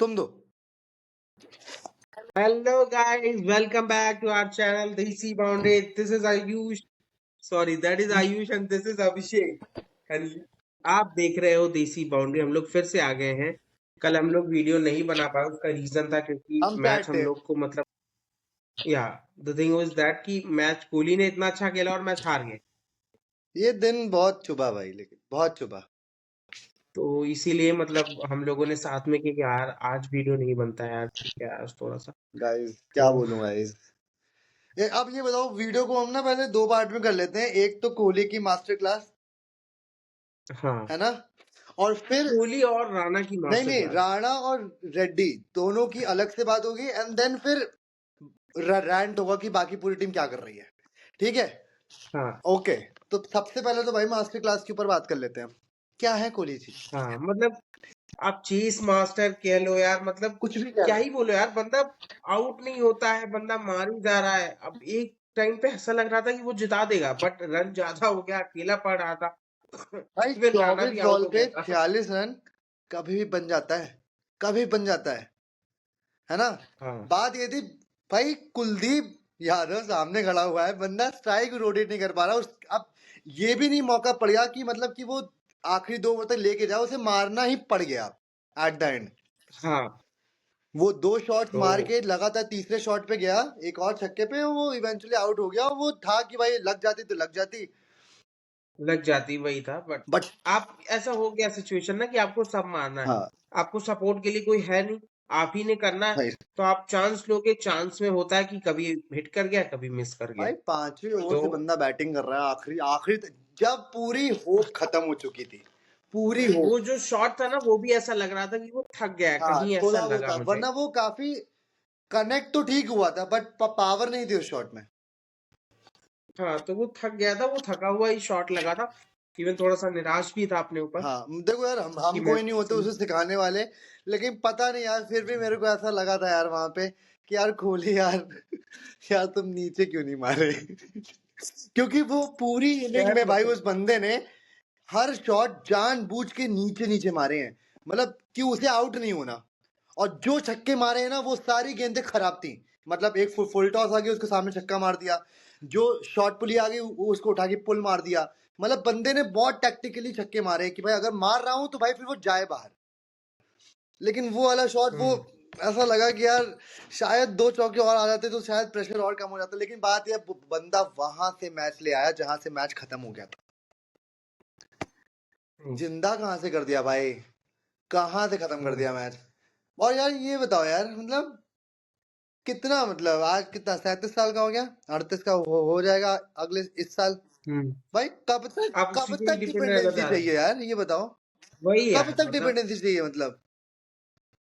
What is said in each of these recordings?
तुम दो। Hello guys, welcome back to our channel Desi Boundary. This is Ayush. Sorry, that is Ayush and this is Abhishek. And आप देख रहे हो देसी बाउंड्री। हम लोग फिर से आ गए हैं। कल हम लोग वीडियो नहीं बना पाए, उसका रीजन था क्योंकि हम मैच सैड हम थे। लोग को मतलब या द थिंग वाज दैट कि मैच कोहली ने इतना अच्छा खेला और मैच हार गए, ये दिन बहुत चुभा भाई, लेकिन बहुत चुभा। तो इसीलिए मतलब हम लोगों ने साथ में कि यार आज वीडियो नहीं बनता है यार, ठीक है आज थोड़ा सा। गाइस क्या तो बोलूं गाइस। अब ये बताओ, वीडियो को हम ना पहले दो पार्ट में कर लेते हैं। एक तो कोहली की मास्टर क्लास, हाँ, है ना, और फिर कोहली और राणा की नहीं मास्टर नहीं, क्लास। राणा और रेड्डी दोनों की अलग से बात होगी, एंड देन फिर रैंट होगा कि बाकी पूरी टीम क्या कर रही है। ठीक है, हाँ ओके। तो सबसे पहले तो भाई मास्टर क्लास के ऊपर बात कर लेते हैं। क्या है कोहली जी, हाँ, मतलब आप चेस मास्टर कह लो यार, मतलब कुछ भी कह क्या लो। ही बोलो यार, बंदा आउट नहीं होता है, बंदा मार ही जा रहा है। अब एक टाइम पे ऐसा लग रहा था कि वो जिता देगा, बट रन ज्यादा हो गया, अकेला पड़ रहा था। भाई इवन राणा 24 भी आउट बॉल हो पे गया था। 46 रन कभी भी बन जाता है, कभी बन जाता है ना। हाँ बात ये थी भाई, कुलदीप यादव सामने खड़ा हुआ है, बंदा स्ट्राइक रोटेट नहीं कर पा रहा। अब ये भी नहीं मौका पड़ गया कि मतलब कि वो आखिरी 2 ओवर तक लेके जाओ, उसे मारना ही पड़ गया एट द एंड। हाँ, वो 2 शॉट्स तो मार के लगातार तीसरे शॉट पे गया, एक और छक्के पे वो इवेंचुअली आउट हो गया। वो था कि भाई लग जाती तो लग जाती, लग जाती, वही था। बट बट आप ऐसा हो गया सिचुएशन ना कि आपको सब मारना है, हाँ आपको सपोर्ट के लिए कोई है नहीं, आप ही ने करना है। भाई। तो आप चांस लोगे, चांस में होता है कि कभी हिट कर गया, कभी मिस कर गया। भाई 5वें ओवर तो से बंदा बैटिंग कर रहा है, आखिरी आखिरी जब पूरी होप खत्म हो चुकी थी, पूरी होप। वो जो शॉट था ना, वो भी ऐसा लग रहा था कि वो थक गया है, हाँ, कहीं ऐसा थोड़ा वो लगा था, मुझे। वरना वो काफी कनेक्ट तो ठीक हुआ था, बट पावर नहीं थी उस शॉट में। हाँ, तो वो थक गया था, वो थका हुआ ही शॉट लगा था। इवन थोड़ा सा निराश भी था अपने ऊपर हाँ देखो यार, हम कि मैं कोई नहीं होते उसे सिखाने वाले, लेकिन पता नहीं यार, फिर भी मेरे को ऐसा लगा था यार वहां पे कि यार कोहली यार यार तुम नीचे क्यों नहीं मारे क्योंकि वो पूरी इनिंग यार में भाई मतलब उस बंदे ने हर शॉट जानबूझ के नीचे नीचे मारे हैं, मतलब कि उसे आउट नहीं होना। और जो छक्के मारे हैं ना, वो सारी गेंदें खराब थी। मतलब एक फुल टॉस आ गई, उसके सामने छक्का मार दिया। जो शॉर्ट पुली आ गई, वो उसको उठा के पुल मार दिया। मतलब बंदे ने बहुत टैक्टिकली छक्के मारे कि भाई अगर मार रहा हूं तो भाई फिर वो जाए बाहर। लेकिन वो वाला शॉट, वो ऐसा लगा कि यार शायद 2 चौके और आ जाते तो शायद प्रेशर और कम हो जाता। लेकिन बात यह, बंदा वहां से मैच ले आया जहां से मैच खत्म हो गया था। जिंदा कहां से कर दिया भाई, कहां से खत्म कर दिया मैच। और यार ये बताओ यार, मतलब कितना, मतलब आज कितना 37 साल का हो गया, 38 का हो जाएगा अगले इस साल। भाई आप उसी कब पे ही तक डिपेंड रहना डिपेंडेंसी चाह रहे हैं। चाहिए यार, ये बताओ। वही कब यार तक मतलब, डिपेंडेंसी चाहिए मतलब।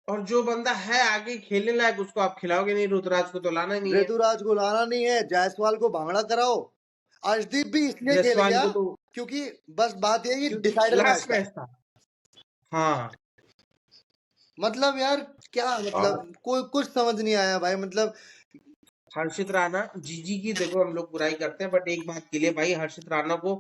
और जो बंदा है आगे खेलने लायक, उसको आप खिलाओगे नहीं, ऋतुराज को तो लाना ही नहीं है। ऋतुराज को लाना नहीं है, जायसवाल को भांगड़ा कराओ। अर्शदीप भी इसलिए खेल जायसवाल गया को तो क्योंकि बस बात यह है कि क्योंकि डिसाइडर मैच लास्ट था। मैच था। हाँ, मतलब यार क्या, और मतलब कोई कुछ समझ नहीं आया भाई, मतलब। हर्षित राणा, जीजी की देखो हम लोग बुराई करते हैं, बट एक बात के लिए भाई, हर्षित राणा को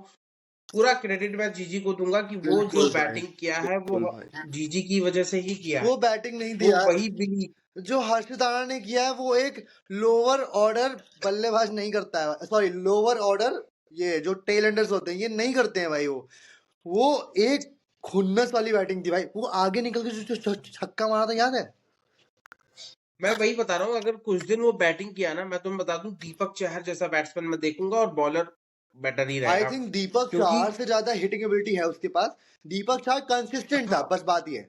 पूरा क्रेडिट मैं जीजी को दूंगा कि वो जो बिल्कुल भाई, बैटिंग किया है बिल्कुल वो भाई। जीजी की वजह से ही किया है। वो बैटिंग नहीं थी वो यार, वही बिली। जो हर्षित राणा ने किया है वो एक लोअर ऑर्डर बल्लेबाज नहीं करता है। सॉरी, लोअर ऑर्डर, ये जो टेल एंडर्स होते हैं ये नहीं करते हैं भाई। वो एक खुन्नस वाली बैटिंग थी भाई। वो आगे निकल के जो छक्का मारा था, याद है। मैं वही बता रहा हूँ, अगर कुछ दिन वो बैटिंग किया ना, मैं तुम्हें बता दूं, दीपक चहर जैसा बैट्समैन मैं देखूंगा और बॉलर बेटर ही आई रहेगा। थिंक दीपक क्योंकि चाहर से ज्यादा हिटिंग एबिलिटी है उसके पास। दीपक चाहर कंसिस्टेंट था, हाँ, बस बात ये है।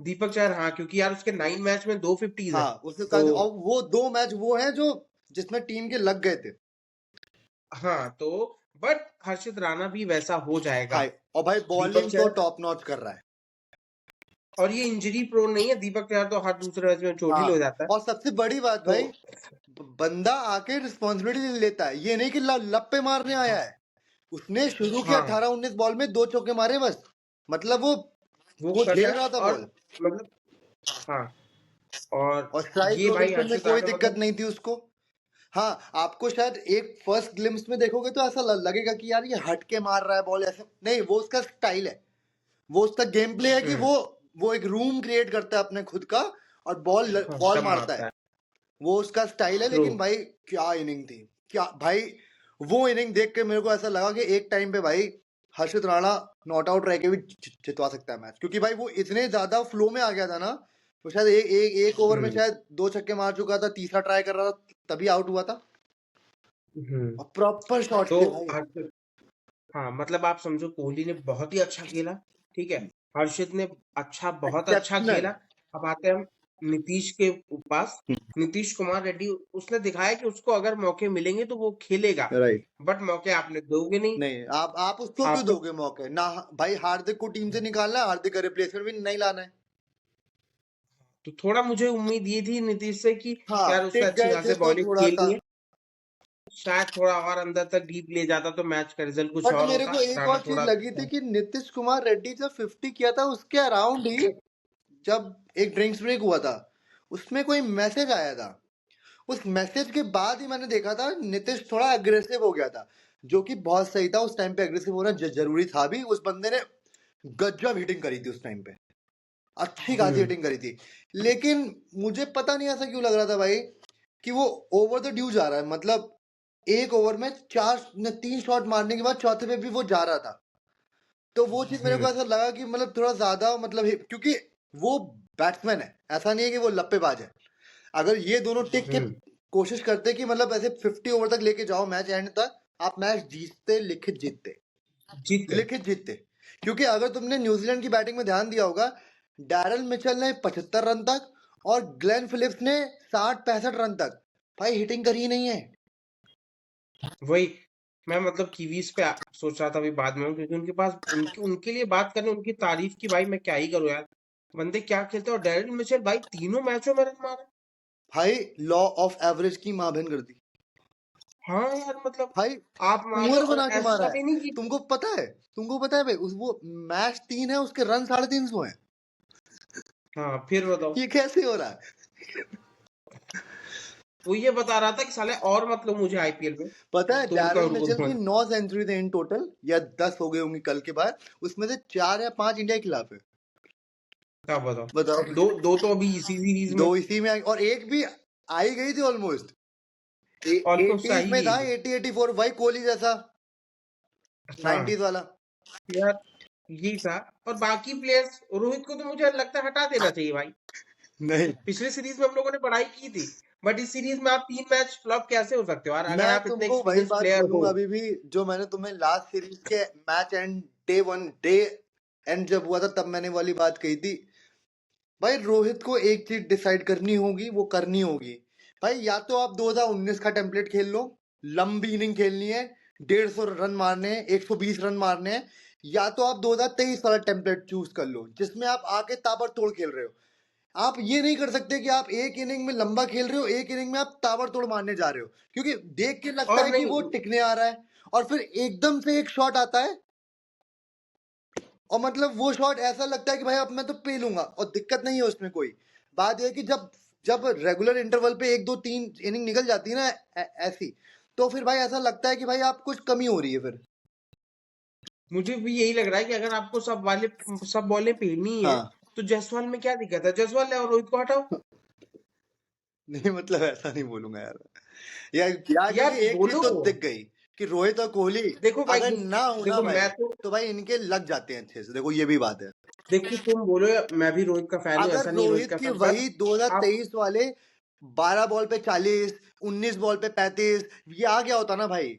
दीपक चहर, हाँ, क्योंकि यार उसके 9 मैच में 250s है। हाँ उसके तो और वो 2 मैच वो हैं जो जिसमें टीम के लग गए थे। हाँ, तो बट हर्षित राणा भी वैसा हो जाएगा। हाय, और भाई दीपक बॉलिंग तो चहर, टॉप नॉच कर रहा है। और ये इंजरी प्रोन नहीं है, दीपक चहर तो हर दूसरे मैच में चोटिल हाँ, हो जाता है। और सबसे बड़ी बात तो भाई, बंदा आके रिस्पॉन्सिबिलिटी लेता है, ये नहीं कि लप्पे मारने आया है। उसने शुरू के हाँ, 18-19 बॉल में 2 चौके मारे बस। मतलब वो वो करता झेल है। रहा था और बॉल। मतलब हाँ, और और स्ट्राइक ये भाई रोटेशन में हर्षित कोई राणा दिक्कत मतलब नहीं थी उसको। हाँ, आपको शायद एक फर्स्ट ग्लिम्स में देखोगे तो ऐसा लगेगा कि यार ये हट के मार रहा है बॉल, ऐसे नहीं, वो उसका स्टाइल है। वो उसका गेम प्ले है कि हम्म, वो वो एक रूम क्रिएट करता है अपने खुद का और बॉल हाँ, बॉल तब मारता मारता है, है। वो उसका स्टाइल है। ट्रू। लेकिन भाई क्या इनिंग थी, क्या भाई, वो इनिंग देख के मेरे को ऐसा लगा कि एक टाइम पे भाई हर्षित राणा नॉट आउट रह के भी जितवा सकता है मैच, क्योंकि भाई वो इतने ज्यादा फ्लो में आ गया था ना, वो शायद एक ओवर में शायद 2 छक्के मार चुका था, तीसरा ट्राई कर रहा था तभी आउट हुआ था, हम्म। और प्रॉपर शॉट तो थे भाई। हर्षित, हाँ मतलब आप समझो कोहली ने बहुत ही अच्छा खेला, ठीक है। हर्षित ने बहुत अच्छा एक्सेप्शनल। खेला। अब आते हैं हम नीतीश के पास। नीतीश कुमार रेड्डी, उसने दिखाया कि उसको अगर मौके मिलेंगे तो वो खेलेगा, राइट। बट मौके आपने दोगे नहीं। नहीं, आप उसको क्यों आपने दोगे मौके ना, भाई हार्दिक को टीम से निकालना है, हार्दिक का रिप्लेसमेंट भी नहीं लाना है। तो थोड़ा मुझे उम्मीद ये थी नीतीश से कि हाँ, यार उसने टिक अच्छी गए थे खासी तो बॉलिंग थोड़ा सा। खेली है, शायद थोड़ा और अंदर तक डीप ले जाता तो मैच का रिजल्ट कुछ बट और मेरे होता। को एक राणा और चीज थोड़ा लगी थी कि नीतीश कुमार रेड्डी जब 50 किया था उसके अराउंड ही, जब एक ड्रिंक्स ब्रेक हुआ था, उसमें कोई मैसेज आया था, उस मैसेज के बाद ही मैंने देखा था नीतीश थोड़ा अग्रेसिव हो गया था, जो कि बहुत सही था। उस टाइम पे अग्रेसिव होना जरूरी था भी, उस बंदे ने गजब हिटिंग करी थी उस टाइम पे, अच्छी खासी हिटिंग करी थी। लेकिन मुझे पता नहीं ऐसा क्यों लग रहा था भाई कि वो ओवर द ड्यू जा रहा है, मतलब एक ओवर में 3 शॉट मारने के बाद चौथे पे भी वो जा रहा था, तो वो चीज मेरे को ऐसा लगा कि मतलब थोड़ा ज्यादा मतलब क्योंकि वो बैट्समैन है, ऐसा नहीं है कि वो लप्पेबाज है। अगर ये दोनों टिक के कोशिश करते कि मतलब ऐसे 50 ओवर तक लेके जाओ मैच एंड तक, आप मैच जीतते, लिखित जीतते, जीत गए। लिखित जीतते। क्योंकि अगर तुमने न्यूजीलैंड की बैटिंग में ध्यान दिया होगा, डैरल मिचेल ने 75 रन तक और ग्लेन फिलिप्स ने 60-65 रन तक भाई हिटिंग करी ही नहीं है। वही मैं मतलब कीवीज पे सोच रहा था अभी बाद में, क्योंकि उनके पास उनके लिए बात करने, उनकी तारीफ की भाई मैं क्या ही करूं यार। बंदे क्या खेलते हैं। और डेरिल मिचेल भाई तीनों मैचों में रन मारा। भाई लॉ ऑफ एवरेज की मां बहन कर दी हाँ यार मतलब भाई, आप मान लो, कुंवर और बना के मारा ऐसा है। भी नहीं कि तुमको पता है भाई, उस वो मैच 3 है, उसके रन 350 है। हाँ फिर बताओ। ये कैसे हो रहा है? वो ये बता रहा था कि साले और मतलब मुझे आईपीएल में, पता है तो उनका डैरल उनको मिचेल की धोनी। 9 सेंचुरी थे इन टोटल, या 10 हो गए होंगी कल के बाद, उसमें से 4 या 5 इंडिया के खिलाफ है। क्या बताओ। बताओ। दो दो तो अभी इसी सीरीज में दो इसी में और एक भी आई गई थी ऑलमोस्ट, ऑलमोस्ट आ 80s ही में गई था, थी। 80-84, भाई कोहली जैसा हाँ 90s वाला। यार यही था। और बाकी प्लेयर्स, रोहित को तो मुझे लगता है हटा देना चाहिए भाई। नहीं, पिछले सीरीज में हम लोगों ने पढ़ाई की थी, बट इस सीरीज में आप 3 मैच फ्लॉप कैसे हो सकते हो यार, अगर मैं आप इतने तुमको वही एक्सपीरियंस बात प्लेयर हो। बोलूंगा अभी भी, जो मैंने तुम्हें लास्ट सीरीज के मैच एंड डे एंड जब हुआ था तब मैंने वाली बात कही थी। भाई रोहित को एक चीज डिसाइड करनी होगी, वो करनी होगी भाई, या तो आप 2019 का टेम्पलेट खेल लो, लंबी इनिंग खेलनी है, 150 रन मारने हैं, 120 रन मारने हैं, या तो आप 2023 वाला टेम्पलेट चूज कर लो जिसमें आप आके ताबड़तोड़ खेल रहे हो। आप ये नहीं कर सकते कि आप एक इनिंग में लंबा खेल रहे हो, एक इनिंग में आप ताबड़तोड़ मारने जा रहे हो, क्योंकि देख के लगता और है कि नहीं, वो टिकने आ रहा है, और फिर एकदम से एक शॉट आता है और मतलब वो शॉट ऐसा लगता है कि भाई अब मैं तो पे लूंगा, और दिक्कत नहीं है उसमें कोई। बात यह है कि जब जब रेगुलर इंटरवल पे 1 2 3 इनिंग निकल जाती है ना ऐसी, तो फिर भाई ऐसा लगता है कि भाई आप कुछ कमी हो रही है फिर। मुझे भी यही लग रहा है कि अगर आपको सब बॉलें पेलनी है, हाँ। तो जायसवाल में क्या दिक्कत है, जायसवाल है और रोहित को हटाओ। नहीं मतलब ऐसा नहीं बोलूंगा यार यार क्योंकि एक चीज बोलो। तो दिख गई कि रोहित और कोहली देखो भाई अगर ना हो ना देखो भाई, मैं तो, तो भाई इनके लग जाते हैं अच्छे से, देखो ये भी बात है। देखो तुम बोलो, मैं भी रोहित का फैन हूँ, अगर ऐसा नहीं है रोहित रोहित का की फैन, बट वही आप 2023 वाले 12 बॉल पे 40, 19 बॉल पे 35 ये आ गया होता ना भाई,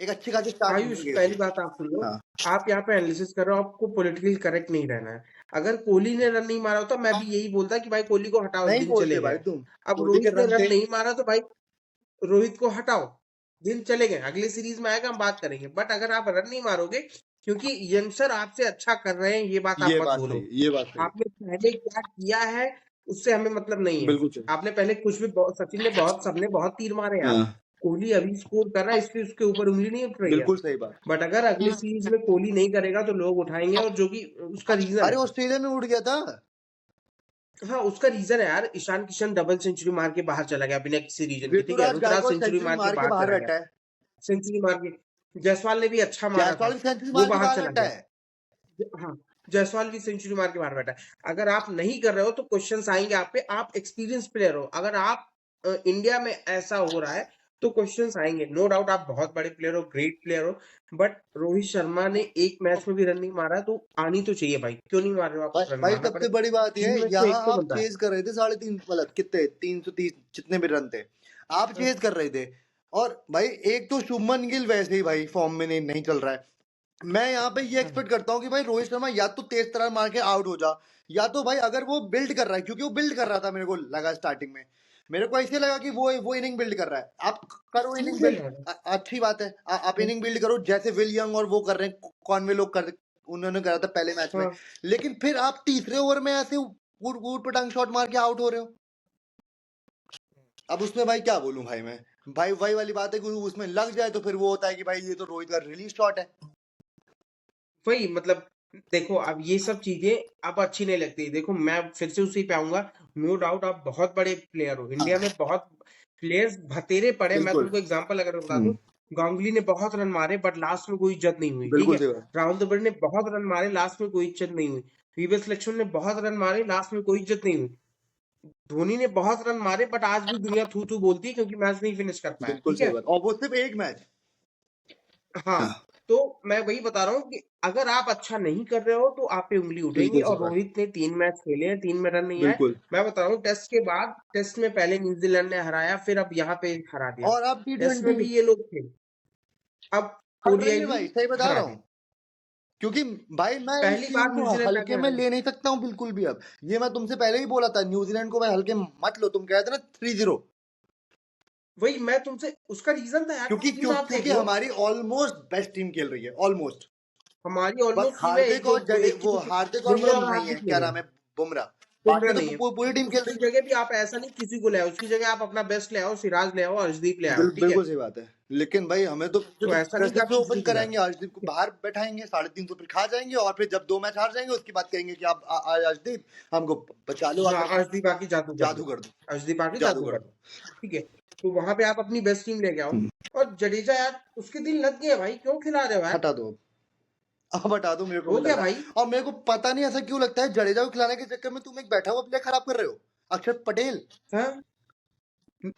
एक अच्छी खासी स्टार्ट आयुष, बन गई पहली होती। बात आप सुन लो। हाँ। आप यहाँ पे एनालिसिस कर रहे हो, आपको पॉलिटिकली करेक्ट नहीं रहना है। अगर कोहली ने रन नहीं मारा होता, मैं भी यही बोलता कि भाई कोहली को हटाओ, नहीं दिन चले बोलते भाई गए। तुम, अब कोहली के रोहित ने रन रन थे। नहीं मारा तो भाई रोहित को हटाओ, दिन चले गए। अगले सीरीज में आएगा, हम बात करेंगे। बट अगर आप रन नहीं मारोगे, क्योंकि यंगस्टर आपसे अच्छा कर रहे हैं, ये बात आप ये मत बात सही भूलो। है, ये बात सही आपने पहले क्या किया है, उससे हमें मतलब नहीं है, है। बिल्कुल सही। आपने पहले कुछ भी सचिन ने बहुत, सबने बहुत तीर मारे यार। हाँ, कोहली अभी स्कोर कर रहा है, इसलिए उसके ऊपर उंगली नहीं उठ रही है। बिल्कुल सही बात। बट अगर अगले सीरीज में कोहली नहीं करेगा तो लोग उठाएंगे, और जो कि उसका रीजन अरे है। ऑस्ट्रेलिया में उड़ गया था। हाँ उसका रीजन है यार, ईशान किशन डबल सेंचुरी मार के बाहर चला गया बिना किसी रीजन के, ठीक है। ऋतुराज ऋतुराज गायकवाड़ सेंचुरी सेंचुरी मार के मार के बाहर बाहर चला गया, हटा है। सेंचुरी मार के। जायसवाल ने भी अच्छा मारा था, जायसवाल भी सेंचुरी वो मार के बाहर बाहर चला हटा गया। है। हाँ जायसवाल भी सेंचुरी मार के बाहर बैठा है। अगर आप नहीं कर रहे हो तो क्वेश्चंस आएंगे आप पे, आप एक्सपीरियंस प्लेयर हो। अगर आप इंडिया में ऐसा हो रहा है तो क्वेश्चंस आएंगे। नो डाउट आप बहुत बड़े प्लेयर हो, ग्रेट प्लेयर हो, बट रोहित शर्मा ने एक मैच में भी रन नहीं मारा, तो आनी तो चाहिए भाई। क्यों नहीं मार रहे हो आप? भाई रन भाई मारना सबसे पड़ेगा। बड़ी बात यह 3 है, में से यहाँ एक तो आप बनता है। चेज कर रहे थे 3.5 मतलब कितने 330 जितने भी रन थे आप हाँ, चेज कर रहे थे। और भाई एक तो शुभमन गिल वैसे ही भाई फॉर्म में नहीं चल रहा है। मैं यहाँ पे ये हाँ, एक्सपेक्ट करता हूँ कि भाई रोहित शर्मा या तो तेज तरह मार के आउट हो जा, या तो भाई अगर वो बिल्ड कर रहा है, क्योंकि वो बिल्ड कर रहा था, मेरे को लगा स्टार्टिंग में, मेरे को ऐसे लगा कि वो इनिंग बिल्ड कर रहा है। आप करो ठीक इनिंग है बिल्ड, यार। अच्छी बात है, आप हाँ, इनिंग बिल्ड करो जैसे विल यंग और वो कर रहे हैं, कॉनवे लोग कर, उन्होंने करा था पहले मैच में। हाँ, लेकिन फिर आप तीसरे ओवर में ऐसे ऊट पटांग शॉट मार के आउट हो रहे हो। अब उसमें भाई क्या बोलूं भाई मैं, भाई वही वाली बात है कि उसमें लग जाए तो फिर वो होता है कि भाई ये तो रोहित का रिलीज शॉट है। वही मतलब देखो, अब ये सब चीजें अब अच्छी नहीं लगती। देखो मैं फिर से उसी पे आऊंगा। नो डाउट आप बहुत बड़े प्लेयर हो, इंडिया में हाँ बहुत प्लेयर्स भतेरे पड़े। मैं बिल्कुल। तुमको एग्जांपल अगर बता दूं, गांगुली ने बहुत रन मारे बट लास्ट में कोई इज्जत नहीं हुई, ठीक बिल्कुल है। सही बात। राहुल द्रविड़ ने बहुत रन मारे, लास्ट में कोई इज्जत नहीं हुई। वीवीएस लक्ष्मण ने बहुत रन मारे, लास्ट में कोई इज्जत नहीं हुई। धोनी ने बहुत रन मारे बट आज भी दुनिया थू थू बोलती है क्योंकि मैच नहीं फिनिश कर पाया, बिल्कुल ठीक सही है। बात, और वो सिर्फ एक मैच। हाँ, हाँ तो मैं वही बता रहा हूँ कि अगर आप अच्छा नहीं कर रहे हो तो आप पे उंगली उठेंगी। बिल्कुल सही और बात। रोहित ने 3 मैच खेले हैं, 3 में रन नहीं आए। बिल्कुल। मैं बता रहा हूँ टेस्ट के बाद, टेस्ट में पहले न्यूजीलैंड ने हराया, फिर अब यहाँ पे हरा दिया। और अब टेस्ट में T20 भी ये लोग थे, अब ओडीआई हटेंगे भी भाई, सही बता हरा रहा दिया। हूँ। क्योंकि भाई मैं इस पहली चीज बार को न्यूजीलैंड हल्के आगे में हरा दिया। ले नहीं सकता हूँ बिल्कुल भी। अब ये मैं तुमसे पहले ही बोला था, न्यूजीलैंड को भाई हल्के मत लो। तुम कह रहे थे ना 3-0, वही मैं तुमसे उसका रीजन था यार। उस दिन आप देख क्योंकि लो, हमारी ऑलमोस्ट बेस्ट टीम खेल रही है, ऑलमोस्ट। हमारी बस ऑलमोस्ट टीम है। हार्दिक और जडे एक ही वो तो हार्दिक और वो बुमराह और नहीं है, हार्दिक क्या नहीं है, नाम है, बुमराह। बुमराह बाकी तो नहीं है। पूरी टीम खेल उसकी रही है। जगह भी आप ऐसा नहीं किसी को ले आओ, उसकी जगह आप अपना बेस्ट ले आओ, सिराज ले आओ, अर्शदीप ले आओ, ठीक है। बिल्कुल सही बात है। लेकिन भाई हमें तो तो ऐसा नहीं कि फ्रेशर आप से ओपन किसी को ले कराएंगे, आओ। अर्शदीप को बाहर बैठाएंगे, 350 फिर खा जाएंगे, और फिर जब 2 मैच हार जाएंगे उसके बाद कहेंगे कि आप आज अर्शदीप हमको बचा लो हाँ, आकर, अर्शदीप आके जादू कर जादू दो, कर दो, अर्शदीप आके जादू जादू कर कर दो। दो, ठीक है। तो वहां पे आप अपनी बेस्ट टीम लेके आओ। और जडेजा यार, उसके दिल लग गया भाई, क्यों खिला रहे हो यार? हटा दो अब हटा दो, मेरे को हो भी लग गया रहा भाई। है। और मेरे को पता नहीं ऐसा क्यों लगता है, जडेजा को खिलाने के चक्कर में तुम एक बैठा हुआ प्लेयर खराब कर रहे हो। अक्षर पटेल हाँ,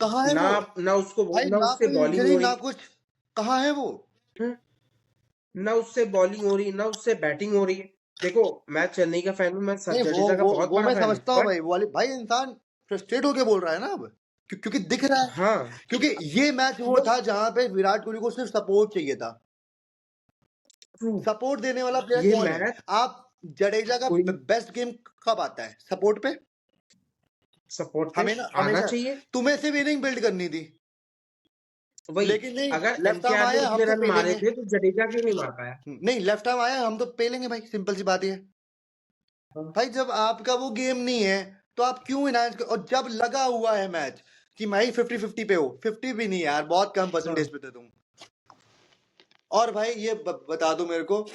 कहाँ है ना वो? ना उसको, भाई ना ना उससे कोई बॉलिंग इंजरी हो ना रही, कुछ, कहाँ है वो? हाँ, ना उससे बॉलिंग हो रही, ना उससे बैटिंग हो रही है। देखो मैं चेन्नई का फैन हूँ, मैं नहीं जडेजा का बहुत वो बड़ा मैं फैन हूँ, समझता हूँ बट भाई, वो वाली भाई इंसान फ्रस्ट्रेट होके बोल रहा है ना अब, क्योंकि दिख रहा है। हाँ, क्योंकि ये मैच वो वही था जहां पे विराट कोहली को सिर्फ सपोर्ट चाहिए था। ट्रू। सपोर्ट देने वाला प्लेयर ये कौन है? मैच आप जडेजा का कोई बेस्ट गेम कब आता है? सपोर्ट पे। सपोर्ट पे हमें ना आना हमेशा चाहिए। तुम्हें सिर्फ इनिंग बिल्ड करनी थी, वही, लेकिन नहीं, अगर लेफ्ट आर्म एनकेआर ने आया इतने हम तो रन मारे पेलेंगे। थे तो जडेजा क्यों नहीं मार पाया? नहीं, लेफ्ट आर्म आया हम तो पेलेंगे भाई, सिंपल सी बात है। हाँ, भाई जब आपका वो गेम नहीं है तो आप क्यों इनहांस कर, और जब लगा हुआ है मैच कि भाई 50-50 पे हो, 50 भी नहीं यार, बहुत कम हाँ। परसेंटेज पे थे तुम। और भाई ये बता दो मेरे को,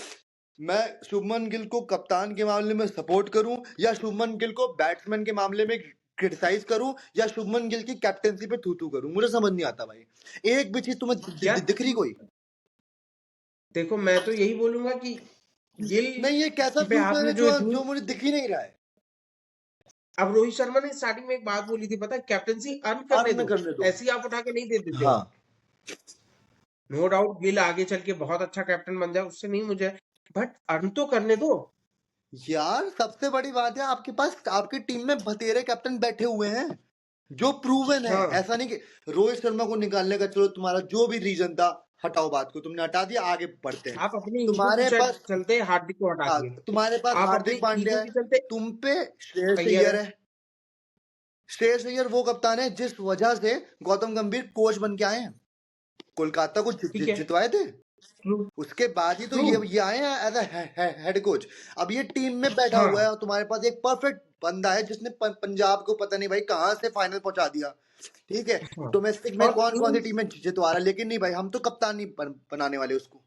मैं शुभमन गिल को कप्तान के मामले में सपोर्ट करूं, या शुभमन गिल को बैट्समैन के मामले में क्रिटिसाइज करूं, या शुभमन गिल की कैप्टेंसी पे थू थू करूं? मुझे समझ नहीं आता भाई, एक भी चीज तुम्हें यार दिख रही कोई? देखो, मैं तो यही बोलूंगा कि गिल नहीं, ये कैसा पे फ्यूचर आपने है जो जो इतनी, जो मुझे दिख ही नहीं रहा है। अब रोहित शर्मा ने स्टार्टिंग में एक बात बोली थी, पता है, कैप्टेंसी अर्न करने अर्न दो, करने दो। ऐसे ही आप उठा के नहीं दे देते हो। हाँ नो डाउट गिल आगे चल के बहुत अच्छा कैप्टन बन जाए, उससे नहीं मुझे, बट अर्न तो करने दो। यार, सबसे बड़ी बात है आपके पास आपकी टीम में बतेरे कैप्टन बैठे हुए हैं जो प्रूवन है। हाँ, ऐसा नहीं कि रोहित शर्मा को निकालने का, चलो तुम्हारा जो भी रीजन था, हटाओ, बात को तुमने हटा दिया, आगे बढ़ते हैं। आप अपने ईगो के तुम्हारे पास, चलते हार्दिक को हटा हाँ, दिए, तुम्हारे पास आप अपने हार्दिक पांड्या ईगो है, के चलते तुम पे श्रेयस अय्यर अय्यर है, है। श्रेयस अय्यर वो कप्तान है जिस वजह से गौतम गंभीर कोच बन के आए हैं, कोलकाता को ठीक है। जितवाए थे। ट्रू, उसके बाद ही तो ट्रू। ये आए हैं एज हेड कोच। अब ये टीम में बैठा हुआ है हाँ, और तुम्हारे पास एक परफेक्ट बंदा है जिसने पंजाब को पता नहीं भाई कहाँ से फाइनल पहुंचा दिया। ठीक है, हाँ। डोमेस्टिक में और कौन कौन सी इन टीमें जितवा रहा है, लेकिन नहीं भाई, हम तो कप्तान नहीं बनाने वाले उसको।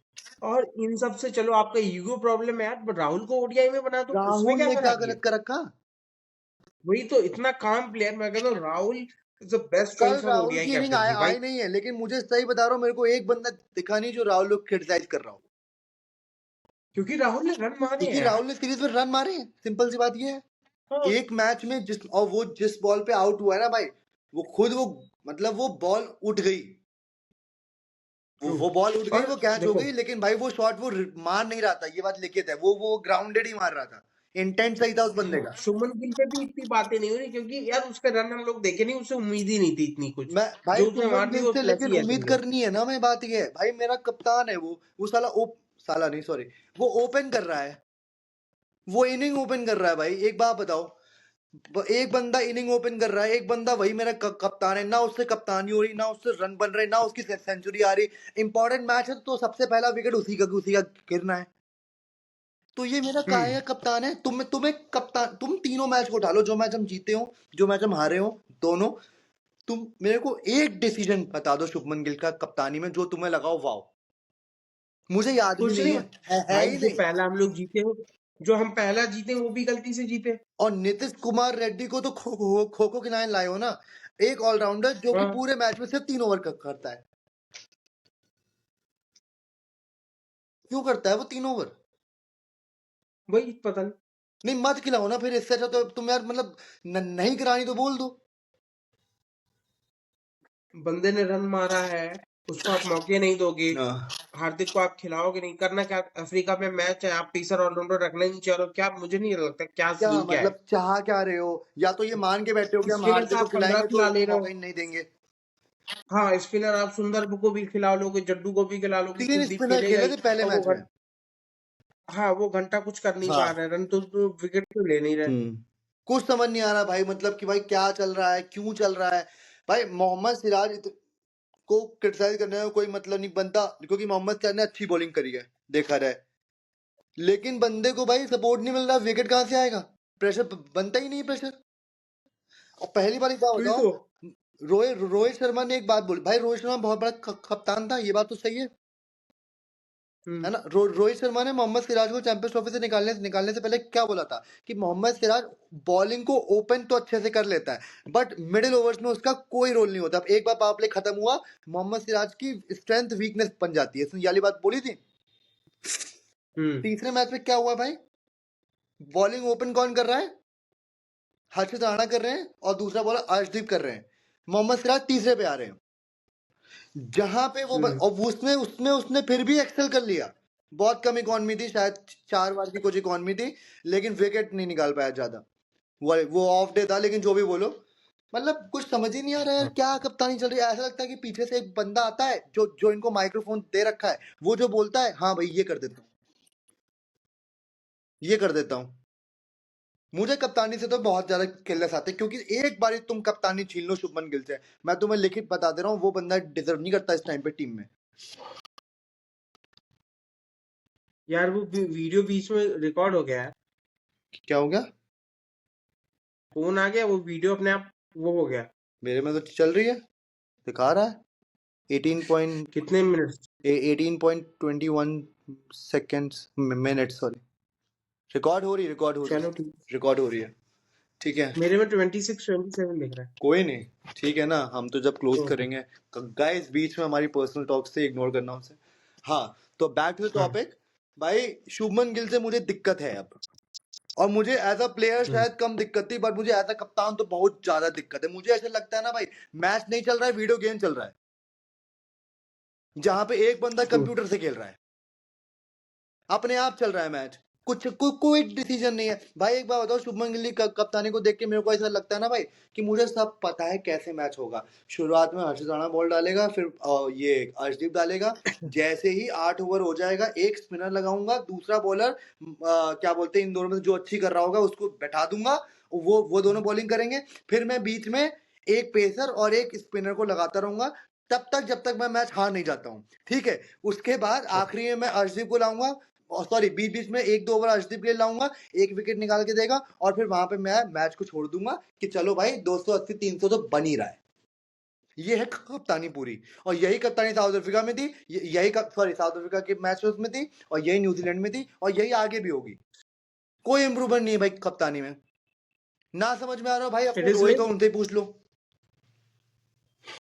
और इन सब से चलो आपका ईगो प्रॉब्लम है यार, बट राहुल को ओडीआई में बना दो, उसमें राहुल क्या ने क्या खराबी है? गलत कर रखा? वही तो, इतना काम प्लेयर, मैं कहता हूँ राहुल इज द बेस्ट कल चॉइस फॉर राहुल ओडीआई की इनिंग कैप्टनसी भाई। आई नहीं है, लेकिन मुझे सही बता रहा हूँ, मेरे को एक बंदा दिखा नहीं जो राहुल को क्रिटिसाइज कर रहा हो। क्योंकि राहुल ने रन मारे क्योंकि हैं राहुल यार। ने सीरीज में रन मारे हैं, सिंपल सी बात ये है। हाँ, एक मैच में जिस बॉल पे आउट हुआ है ना भाई, वो मतलब वो बॉल उठ गई, ट्रू। वो बॉल उठ गई, और वो कैच हो देखो, गई, लेकिन भाई वो शॉट वो मार नहीं रहा था, ये बात लिखित है, वो ग्राउंडेड ही मार रहा था, इंटेंट सही था उस बंदे का। शुभमन गिल पे भी इतनी बातें नहीं हो रही क्योंकि यार उसके रन हम लोग देखे नहीं, उससे उम्मीद ही नहीं थी इतनी कुछ। मैं भाई जो उसने शुभमन मार दी गिल वो से लेकिन ऐसी है उम्मीद समझो। करनी है ना, मैं बात ये है भाई, मेरा कप्तान है वो साला नहीं सॉरी, वो ओपन कर रहा है, वो इनिंग ओपन कर रहा है भाई। एक बात बताओ, एक बंदा इनिंग ओपन कर रहा है, एक बंदा वही मेरा कप्तान है, ना उससे कप्तानी हो रही, ना उससे रन बन रहे, ना उसकी सेंचुरी आ रही। इंपॉर्टेंट मैच है तो सबसे पहला विकेट उसी का गिरना है। तो ये मेरा काहे का कप्तान है। तुम्हें कप्तान, तुम तीनों मैच को उठा लो, जो मैच हम जीते हो, जो मैच हम हारे हो, दोनों। तुम मेरे को एक डिसीजन बता दो शुभमन गिल का कप्तानी में जो तुम्हें लगाओ वाओ। मुझे याद भी कुछ नहीं नहीं है भाई, ही जो नहीं। पहला हम लोग जीते हो, जो हम पहला जीते वो भी गलती से जीते। और नीतीश कुमार रेड्डी को तो खो खो के लाइन लाए हो ना, एक ऑलराउंडर जो कि हाँ, पूरे मैच में सिर्फ 3 ओवर करता है। क्यों करता है वो 3 ओवर? वही पता नहीं। नहीं मत खिलाओ ना फिर, इससे अच्छा तो तुम यार मतलब नहीं करानी तो बोल दो। बंदे ने रन मारा है, उसको आप मौके नहीं दोगे। हाँ। हार्दिक को आप खिलाओगे नहीं, करना क्या? अफ्रीका में मैच है, आप पेसर ऑलराउंडर रखना ही नहीं चाह रहे हो क्या? मुझे नहीं लगता क्या क्या सीन क्या है। मतलब चाह क्या रहे हो? या तो ये मान के बैठे हो कि हम स्पिनर्स हार्दिक को आप 15 खिलाएंगे तो खिला इसको ले रहे मौका हो। ही नहीं देंगे। हाँ, स्पिनर आप सुंदर को भी खिला लोगे, जड्डू को भी खिला लोगे, 3 कुलदीप स्पिनर खेलेगा खेले ही। थे पहले और मैच में। हाँ, वो घंटा कुछ कर नहीं पा हाँ। रहे, रन तो विकेट तो ले नहीं रहे। कुछ समझ नहीं आ रहा भाई, मतलब कि भाई क्या चल रहा है, क्यों चल रहा है। भाई मोहम्मद सिराज को क्रिटिसाइज करने का कोई मतलब नहीं बनता, क्योंकि मोहम्मद सिराज ने अच्छी बॉलिंग करी है, देखा जाए। लेकिन बंदे को भाई सपोर्ट नहीं मिल रहा, विकेट कहाँ से आएगा? प्रेशर बनता ही नहीं प्रेशर। और पहली बार एक बात वही बताओ, तो। रोहित शर्मा ने एक बात बोली भाई, रोहित शर्मा बहुत बड़ा कप्तान था, ये बात तो सही है हम्म। ना। रोहित शर्मा ने मोहम्मद सिराज को चैंपियंस ट्रॉफी से निकालने से पहले क्या बोला था कि मोहम्मद सिराज बॉलिंग को ओपन तो अच्छे से कर लेता है, बट मिडिल ओवर्स में उसका कोई रोल नहीं होता। अब एक बार पावर प्ले खत्म हुआ, मोहम्मद सिराज की स्ट्रेंथ वीकनेस बन जाती है, इसने ये वाली बात बोली थी। हम्म। तीसरे मैच में क्या हुआ भाई? बॉलिंग ओपन कौन कर रहा है? हर्षित राणा कर रहे हैं और दूसरा बॉलर अर्शदीप कर रहे हैं। मोहम्मद सिराज तीसरे पे आ रहे हैं, जहां पे हम्म। और उसमें उसमें उसने फिर भी एक्सेल कर लिया। बहुत कम इकॉनमी थी, शायद 4 बार की कुछ इकॉनमी थी, लेकिन विकेट नहीं निकाल पाया ज्यादा। वो ऑफ डे था, लेकिन जो भी बोलो, मतलब कुछ समझ ही नहीं आ रहा है यार, हाँ। क्या कप्तानी चल रही है। ऐसा लगता है कि पीछे से एक बंदा आता है जो जो इनको माइक्रोफोन दे रखा है, वो जो बोलता है हाँ भाई ये कर देता हूँ, ये कर देता हूँ। मुझे कप्तानी से तो बहुत ज्यादा किल्लत आते हैं, क्योंकि एक बार तुम कप्तानी छीन लो शुभमन गिल से, मैं तुम्हें लिखित बता दे रहा हूँ, वो बंदा डिजर्व नहीं करता इस टाइम पे टीम में। यार वो वीडियो बीच में रिकॉर्ड हो गया है। क्या हो गया? फोन आ गया, वो वीडियो अपने आप वो हो गया। मेरे में तो चल रही है, दिखा रहा है 18 कितने minute? 18.21 seconds minute sorry. Record हो रही है, रिकॉर्ड हो रही चलो है, ठीक। रिकॉर्ड हो रही है। ठीक है, मेरे में 26-27 दिख रहा है। कोई नहीं, ठीक है ना, हम तो जब क्लोज ओके। करेंगे। गाइस बीच में हमारी पर्सनल टॉक से इग्नोर करना उसे। हाँ, तो बैक टू द हाँ। टॉपिक। भाई शुभमन गिल से मुझे दिक्कत है अब, और मुझे एज अ प्लेयर हम्म। शायद कम दिक्कत थी, बट मुझे एज अ कप्तान तो बहुत ज्यादा दिक्कत है। मुझे ऐसा लगता है ना भाई, मैच नहीं चल रहा है, वीडियो गेम चल रहा है, जहां पे एक बंदा ट्रू। कंप्यूटर से खेल रहा है, अपने आप चल रहा है मैच। कोई डिसीजन नहीं है भाई। एक बार बताओ, शुभमन गिल की कप्तानी को देख के मेरे को ऐसा लगता है ना भाई, कि मुझे सब पता है कैसे मैच होगा। शुरुआत में हर्षित राणा बॉल डालेगा, फिर ये अर्शदीप डालेगा। जैसे ही 8 ओवर हो जाएगा, एक स्पिनर लगाऊंगा, दूसरा बॉलर क्या बोलते हैं इन दोनों में से जो अच्छी कर रहा होगा उसको बैठा दूंगा, वो दोनों बॉलिंग करेंगे। फिर मैं बीच में एक पेसर और एक स्पिनर को लगाता रहूंगा, तब तक जब तक मैं मैच हार नहीं जाता हूँ। ठीक है, उसके बाद आखिरी में मैं अर्शदीप को लाऊंगा, सॉरी बीच बीच में 1-2 ओवर अर्शदीप के लिए लाऊंगा, एक विकेट निकाल के देगा, और फिर वहां पे मैं मैच को छोड़ दूंगा कि चलो भाई 280-300 तो बन ही रहा है। ये है कप्तानी पूरी। और यही कप्तानी साउथ अफ्रीका में थी, यही सॉरी साउथ अफ्रीका के मैच में थी, और यही न्यूजीलैंड में थी, और यही आगे भी होगी। कोई इंप्रूवमेंट नहीं है भाई कप्तानी में। ना समझ में आ रहा हो भाई, इट अपने इज रोहित लाइक को उनसे ही पूछ लो।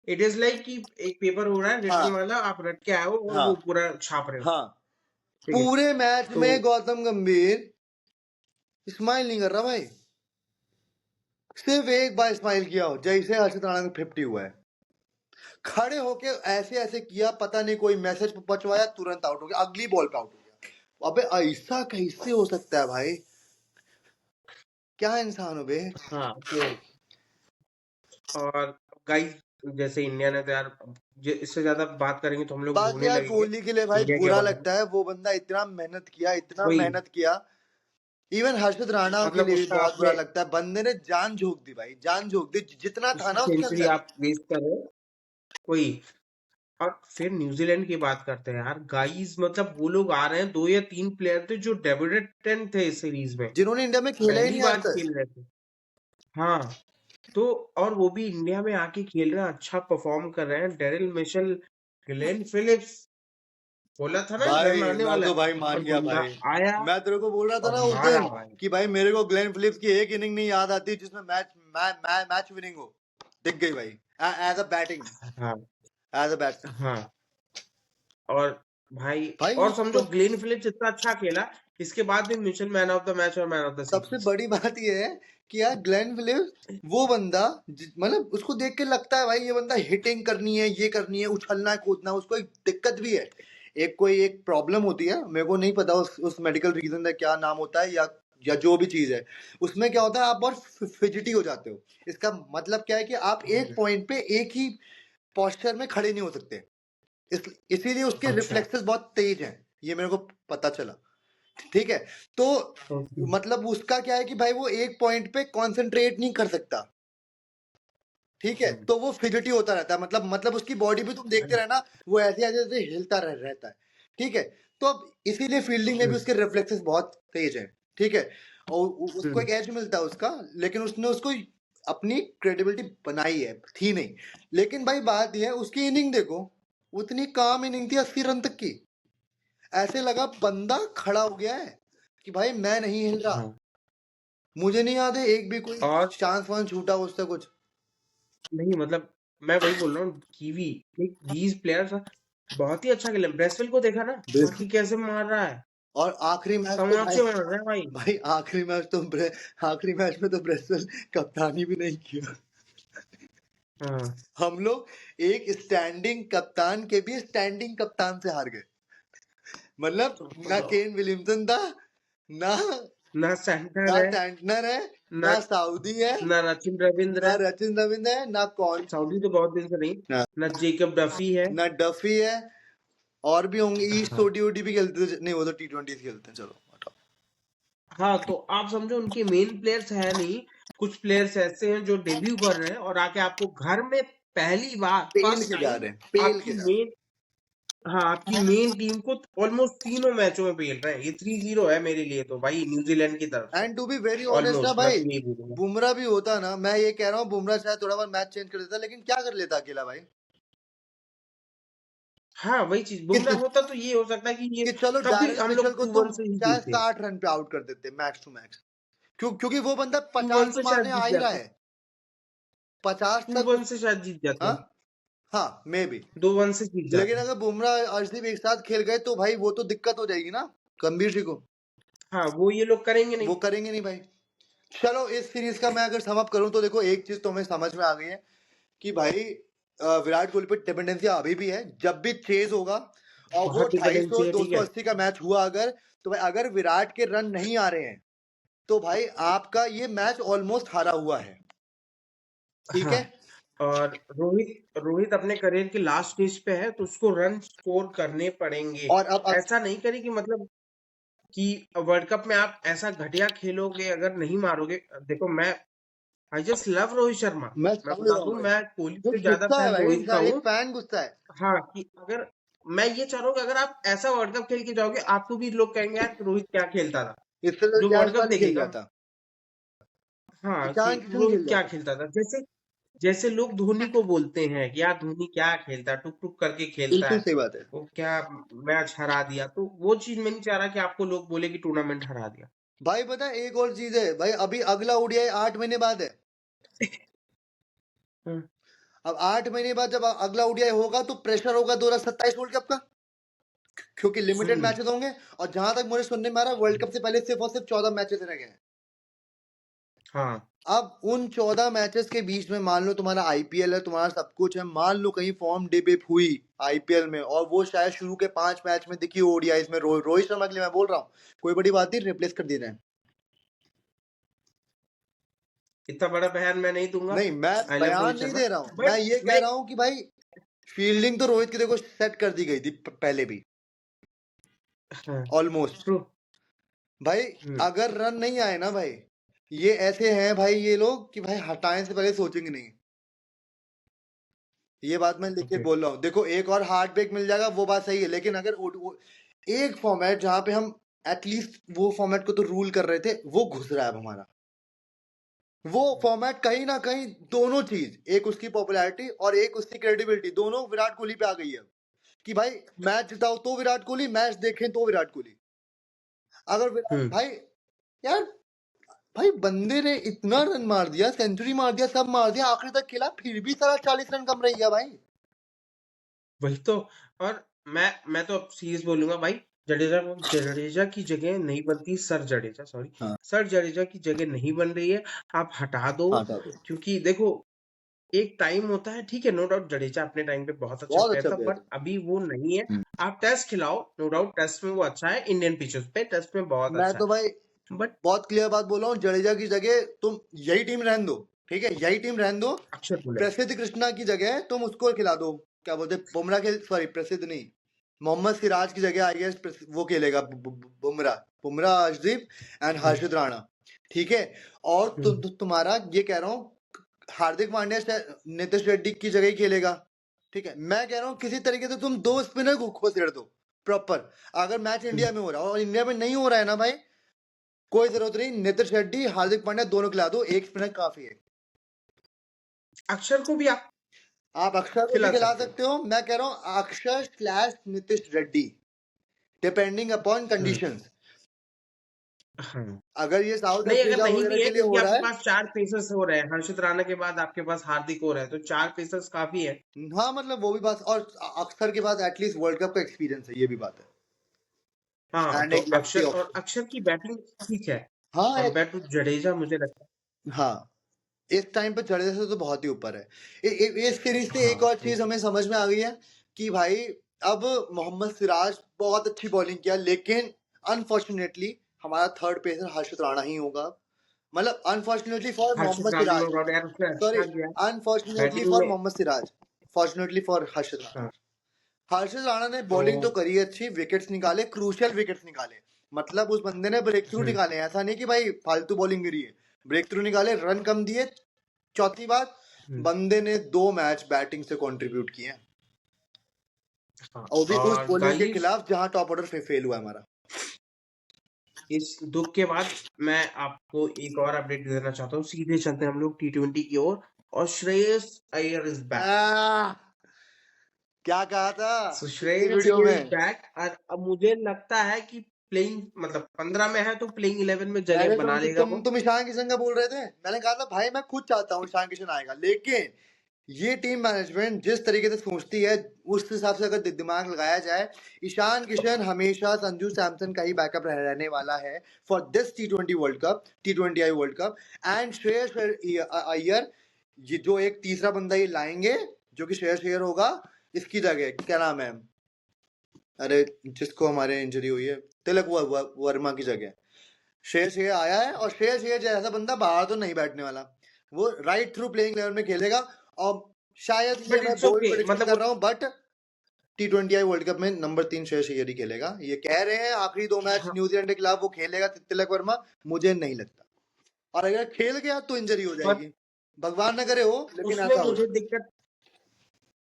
इट इज लाइक कि एक पेपर हो रहा है हाँ रिटन वाला, आप रट के आए हो और हाँ वो पूरा छाप रहे हो। हाँ, ठीक है पूरे मैच तो में गौतम गंभीर स्माइल नहीं कर रहा भाई, सिर्फ एक बार स्माइल किया हो जैसे हर्षित राणा को 50 हुआ है, खड़े होके ऐसे ऐसे किया, पता नहीं कोई मैसेज पहुंचवाया, तुरंत आउट हो गया, अगली बॉल पे आउट हो गया। अबे ऐसा कैसे हो सकता है भाई, क्या इंसान हो बे। हाँ तो और गाइस जैसे इंडिया ने तो यार इससे ज्यादा बात करेंगे तो हम लोग बाकी रोने यार लगेंगे कोहली के लिए भाई इंडिया के बुरा बारे में। लगता है, वो बंदा इतना मेहनत किया, इतना वही मेहनत किया। इवन हर्षित राणा के मतलब लिए भी उसका बहुत बुरा आपने लगता है, बंदे ने जान झोंक दी भाई, जान झोंक दी जितना था उसकी ना उसके सेंचुरी अंदर। आप वेस्ट कर रहे हो। वही और फिर न्यूजीलैंड की बात करते हैं यार गाइस, मतलब वो लोग आ रहे हैं, 2 या 3 प्लेयर थे जो डेब्यूटेंट थे इस सीरीज में, जिन्होंने इंडिया में खेला ही पहली नहीं आज बार तक। खेल रहे थे। हाँ तो और वो भी इंडिया में आके खेल रहे हैं, अच्छा परफॉर्म कर रहे हैं। डेरिल मिशेल, ग्लेन फिलिप्स, बोला था ना भाई रन आने मैं वाला तो है, भाई और मान गया बंदा भाई, आया मैं तेरे को बोल रहा था और ना उस मारा दिन भाई। कि भाई मेरे को ग्लेन फिलिप्स की एक इनिंग नहीं याद आती जिसमें मैच विनिंग हो, दिख गई भाई, एज अ बैटिंग, हाँ एज अ बैट्समैन हाँ और भाई भाई। और समझो ग्लेन फिलिप्स इतना अच्छा खेला, इसके बाद भी Mitchell man of the match और मैन ऑफ द सबसे सीरीज। बड़ी बात यह है कि यार ग्लेन फिलिप्स वो बंदा मतलब उसको देख के लगता है भाई ये बंदा हिटिंग करनी है, ये करनी है, उछलना है, कूदना है। उसको एक दिक्कत भी है, एक कोई एक प्रॉब्लम होती है, मेरे को नहीं पता उस मेडिकल रीजन का क्या नाम होता है, या जो भी चीज है उसमें क्या होता है, आप बहुत फिजिटी हो जाते हो। इसका मतलब क्या है कि आप एक पॉइंट पे एक ही पोस्चर में खड़े नहीं हो सकते, इसीलिए उसके अच्छा रिफ्लेक्सेस बहुत तेज हैं, ये मेरे को पता चला। ठीक है, तो ओके मतलब उसका क्या है कि भाई वो एक पॉइंट पे कंसंट्रेट नहीं कर सकता। ठीक है, तो वो फिजिटी होता रहता है, मतलब उसकी बॉडी भी तुम देखते रहना, वो ऐसे ऐसे ऐसे हिलता रहता है। ठीक है, तो अब इसीलिए फील्डिंग में भी उसके रिफ्लेक्सेस बहुत तेज हैं। ठीक है, और उसको एक एज मिलता है उसका, लेकिन उसने उसको अपनी क्रेडिबिलिटी बनाई है, थी नहीं। लेकिन भाई बात यह है, उसकी इनिंग देखो, उतनी काम इनिंग थी 80 रन तक की, ऐसे लगा बंदा खड़ा हो गया है कि भाई मैं नहीं हिल रहा। हाँ मुझे नहीं याद है एक भी कोई और चांस वांस छूटा उससे कुछ। नहीं मतलब मैं वही बोल रहा हूँ कीवी, दीज प्लेयर्स बहुत ही अच्छा खेले। ब्रेसवेल को देखा ना बिल्कुल। बाकी कैसे मार रहा है, और आखिरी मैच तो भाई, तमाचे मार रहा है भाई। भाई आखिरी मैच में तो ब्रेसवेल कप्तानी भी नहीं किया। हाँ हम लोग एक स्टैंडिंग कप्तान के भी स्टैंडिंग कप्तान से हार गए। मतलब ना केन विलियमसन था, ना ना सेंटर ना है, सैंटनर है, ना ना साउदी है, ना रचिन रविंद्र ना है, रचिन रविंद्र है, ना कौन, सऊदी तो बहुत दिन से नहीं, ना, ना जेकब डफी है। ना डफी है। और भी होंगे, ईस्ट हाँ ओडीओडी भी खेलते थे, नहीं वो तो T20 खेलते हैं, चलो हटाओ। हाँ तो आप समझो उनके मेन प्लेयर्स है नहीं, कुछ प्लेयर्स ऐसे हैं जो डेब्यू कर रहे हैं और आके आपको घर में पहली बार पेल फर्स्ट के जा टाइम रहे हैं, पेल के आपकी जा रहे मेन, हाँ आपकी मेन टीम को ऑलमोस्ट तीनों मैचों में पेल रहे हैं। ये 3-0 है मेरे लिए तो भाई न्यूजीलैंड की तरफ हैं। से। And to be very honest ना ऑलमोस्ट मैं भाई, तो यही बोलूंगा। बुमराह भी होता ना, मैं ये कह रहा हूँ बुमराह शायद थोड़ा बहुत मैच चेंज कर देता, लेकिन क्या कर लेता अकेला भाई। हाँ वही चीज, बुमराह कि, होता तो ये हो सकता है कि ये कि चलो तब भी डैरेल हम मिशेल लोग को 2-1 तुम से ही चाहे जीते। 60 रन पे आउट कर देते मैक्स टू मैक्स, क्योंकि वो बंदा 50 2-1 तो से शायद मारने आ जीत ही रहा जाते, है, 50 तक 2-1 से शायद जीत जाते हाँ, हैं, हाँ मे बी। 2-1 से जीत लेकिन जाते हैं। अगर बुमराह और अर्शदीप एक साथ खेल गए तो भाई वो तो दिक्कत हो जाएगी ना गंभीर जी को, हाँ वो ये लोग करेंगे वो नहीं। करेंगे नहीं भाई। चलो इस सीरीज का मैं अगर सम अप करूं तो देखो, एक चीज तो हमें समझ में आ गई है कि भाई विराट कोहली पे डिपेंडेंसी अभी भी है। जब भी चेज होगा और वो बहुत 250 डिपेंडेंसी है, ठीक है। 280 का मैच हुआ अगर, तो भाई अगर विराट के रन नहीं आ रहे हैं तो भाई आपका ये मैच ऑलमोस्ट हारा हुआ है। ठीक हाँ है, और रोहित रोहित अपने करियर के लास्ट स्टेज पे है तो उसको रन स्कोर करने पड़ेंगे। और अब ऐसा नहीं करे कि मतलब कि वर्ल्ड कप में आप ऐसा घटिया खेलोगे अगर नहीं मारोगे। देखो मैं I just love Rohit Sharma, मैं मैं समझ बता रहा हूँ दूं भाई, मैं कोहली जो से ज्यादा गुस्सा है फैन भाई रोहित का इंसान, हूँ। एक फैन गुस्सा है। हाँ कि अगर मैं ये चाह रहा हूँ कि अगर आप ऐसा वर्ल्ड कप खेल के जाओगे आपको भी लोग कहेंगे यार कि रोहित क्या खेलता था, इससे तो जो वर्ल्ड कप जायसवाल ही खेल देखेगा। जाता, हाँ कि ईशान किशन खेल रोहित क्या जाता। खेलता था, जैसे जैसे लोग धोनी को बोलते हैं कि यार धोनी क्या खेलता है, टुक टुक करके खेलता बिल्कुल है, सही बात है वो क्या मैच हरा दिया। तो वो चीज मैं नहीं चाह रहा कि आपको लोग बोले कि टूर्नामेंट हरा दिया। भाई। पता है एक और चीज है भाई, अभी अगला ओडीआई 8 महीने बाद है। हम्म, अब 8 महीने बाद जब अगला ओडीआई होगा तो प्रेशर होगा 2027 वर्ल्ड कप का। क्योंकि लिमिटेड हम्म, मैचेस होंगे, और जहां तक मुझे सुनने में आ रहा है वर्ल्ड कप से पहले सिर्फ और सिर्फ 14 मैचेस रह गए हैं। हाँ अब उन 14 मैचेस के बीच में मान लो तुम्हारा आईपीएल है, तुम्हारा सब कुछ है, मान लो कहीं फॉर्म डिप हुई आईपीएल में, और वो शायद शुरू के 5 मैच में दिखी ओडीआईस में, रोहित शर्मा के लिए मैं बोल रहा हूँ, कोई बड़ी बात नहीं, रिप्लेस कर दे रहे हैं। इतना बड़ा बयान मैं नहीं दूंगा। नहीं, मैं आई लव बयान रोहित नहीं शर्मा, दे रहा हूँ, मैं बट ये कह मैं रहा हूँ कि भाई फील्डिंग तो रोहित की देखो सेट कर दी गई थी पहले भी हाँ ऑलमोस्ट। ट्रू। भाई अगर रन नहीं आए ना भाई, ये ऐसे हैं भाई ये लोग कि भाई हटाने से पहले सोचेंगे नहीं। ये बात मैं लिख के ओके। बोल रहा हूँ। देखो एक और हार्ट ब्रेक मिल जाएगा, वो बात सही है, लेकिन अगर एक फॉर्मेट जहां पे हम एटलीस्ट वो फॉर्मेट को तो रूल कर रहे थे, वो घुस रहा है अब हमारा। वो फॉर्मेट कहीं ना कहीं दोनों चीज, एक उसकी पॉपुलैरिटी और एक उसकी क्रेडिबिलिटी, दोनों विराट कोहली पे आ गई है कि भाई मैच जिताओ तो विराट कोहली, मैच देखें तो विराट कोहली। अगर विराट भाई, यार भाई बंदे ने इतना रन मार दिया, सेंचुरी मार दिया, सब मार दिया, आखिरी तक खेला, फिर भी सारा 40 रन कम रह गया भाई। वही तो। और मैं तो अब सीरियस बोलूंगा भाई, जडेजा जडेजा की जगह नहीं बनती, सर जडेजा, सॉरी, हाँ सर जडेजा की जगह नहीं बन रही है। आप हटा दो, हाँ था तो क्योंकि देखो एक टाइम होता है, ठीक है, नो डाउट जडेजा अपने टाइम पे बहुत अच्छा बहुत प्लेयर अच्छा था, प्लेयर बट था। अभी वो नहीं है। हम्म। आप टेस्ट खिलाओ, नो डाउट टेस्ट में वो अच्छा है, इंडियन पिचेस पे टेस्ट में बहुत मैं अच्छा तो भाई है, बट बहुत क्लियर बात बोल रहा हूँ, जडेजा की जगह तुम यही टीम रहने दो, ठीक है, यही टीम रहने दो। अक्षर बोले। प्रसिद्ध कृष्णा की जगह तुम उसको खिला दो, क्या बोलते, बुमराह के, सॉरी प्रसिद्ध नहीं, मोहम्मद सिराज की जगह आई गेस वो खेलेगा बुमराह, बुमराह, अर्शदीप एंड हम्म, हर्षित राणा, ठीक है। और हम्म, तुम्हारा ये कह रहा हूँ, हार्दिक पांड्या नीतीश रेड्डी की जगह ही खेलेगा, ठीक है। मैं कह रहा हूँ किसी तरीके से तुम दो स्पिनर को खोस दो प्रॉपर। अगर मैच इंडिया में हो रहा है और इंडिया में नहीं हो रहा है ना भाई, कोई जरूरत नहीं, नीतीश रेड्डी हार्दिक पांड्या दोनों खिला दो, एक स्पिनर काफी है। अक्षर को भी आप आप अक्षर को भी खिला खिला सकते हो। सकते हो, मैं कह रहा हूँ Axar slash Nitish Reddy, depending upon hmm, conditions. हाँ। अगर ये साउथ नहीं, अगर अफ्रीका नहीं वगैरह भी है, के लिए क्योंकि हो रहा आपके है, पास 4 पेसर्स हो रहे हैं, हर्षित राणा के बाद आपके पास हार्दिक हो रहा है, तो 4 पेसर्स काफी है। हाँ मतलब वो भी बात, और अक्षर के पास एटलीस्ट वर्ल्ड कप का एक्सपीरियंस है, ये भी बात हाँ, है, एंड तो एक लेफ्टी अक्षर, और ऑप्शन। अक्षर की बैटिंग ठीक है हाँ कंपेयर टू जडेजा, मुझे लगता हाँ, इस टाइम पे जडेजा से तो बहुत ही ऊपर है। इस सीरीज है। से एक हाँ और तो चीज हमें समझ में आ गई है कि भाई अब मोहम्मद सिराज बहुत अच्छी बॉलिंग किया, लेकिन अनफॉर्चुनेटली हमारा थर्ड पेसर हर्षित राणा ही होगा। मतलब unfortunately for Harshit Mohammed Rana no Siraj, doubt यार, उसने सॉरी, अच्छा किया अनफॉर्चुनेटली बैटिंग फॉर में। Mohammed Siraj, fortunately for Harshit Rana. हाँ हर्षित राणा ने तो बॉलिंग तो करी अच्छी, विकेट्स निकाले, क्रूशियल विकेट्स निकाले, मतलब उस बंदे ने ब्रेक थ्रू हम्म, निकाले, ऐसा नहीं कि भाई फालतू बॉलिंग करी है, ब्रेक थ्रू निकाले, रन कम दिए। चौथी बात, हम्म, बंदे ने 2 मैच बैटिंग से कंट्रीब्यूट किए हैं, हाँ। और भी उस और बॉलिंग के गाइस, खिलाफ जहां टॉप ऑर्डर फेल हुआ है हमारा। इस दुख के बाद मैं आपको एक और अपडेट देना चाहता हूँ, सीधे चलते हैं हम लोग T20 की ओर, और श्रेयस अय्यर इज बैक। आह, क्या कहा था सो पिछली श्रेयस वीडियो अय्यर इज में। बैक, और अब मुझे लगता है कि प्लेइंग, मतलब 15 में है तो प्लेइंग 11 में जगह मैंने बना लेगा वो। तुम ईशान किशन का बोल रहे थे, मैंने कहा था भाई मैं खुद चाहता हूँ ईशान किशन आएगा, लेकिन ये टीम मैनेजमेंट जिस तरीके से सोचती है, उस हिसाब से अगर दिमाग लगाया जाए, ईशान किशन हमेशा संजू सैमसन का ही बैकअप रहने वाला है for this T20 world cup, T20I world cup. And Shreyas Iyer, ये जो एक तीसरा बंदा ये लाएंगे, जो कि श्रेयस अय्यर होगा, इसकी जगह क्या नाम है, अरे जिसको हमारे इंजरी हुई है, तिलक वर्मा की जगह श्रेयस अय्यर आया है, और श्रेयस अय्यर जैसा बंदा बाहर तो नहीं बैठने वाला, वो राइट थ्रू प्लेइंग लेवल में खेलेगा। और शायद ये बट मैं इट्स बोल्ड ओके, प्रेडिक्शन मतलब कर वो रहा हूँ, बट T20I वर्ल्ड कप में नंबर 3 श्रेयस अय्यर ही खेलेगा, ये कह रहे हैं, आखिरी 2 मैच हाँ, न्यूजीलैंड के खिलाफ वो खेलेगा तिलक वर्मा, मुझे नहीं लगता, और अगर खेल गया तो इंजरी हो पर जाएगी, भगवान न करे हो, लेकिन उसमें ऐसा हो मुझे सकता दिक्कत,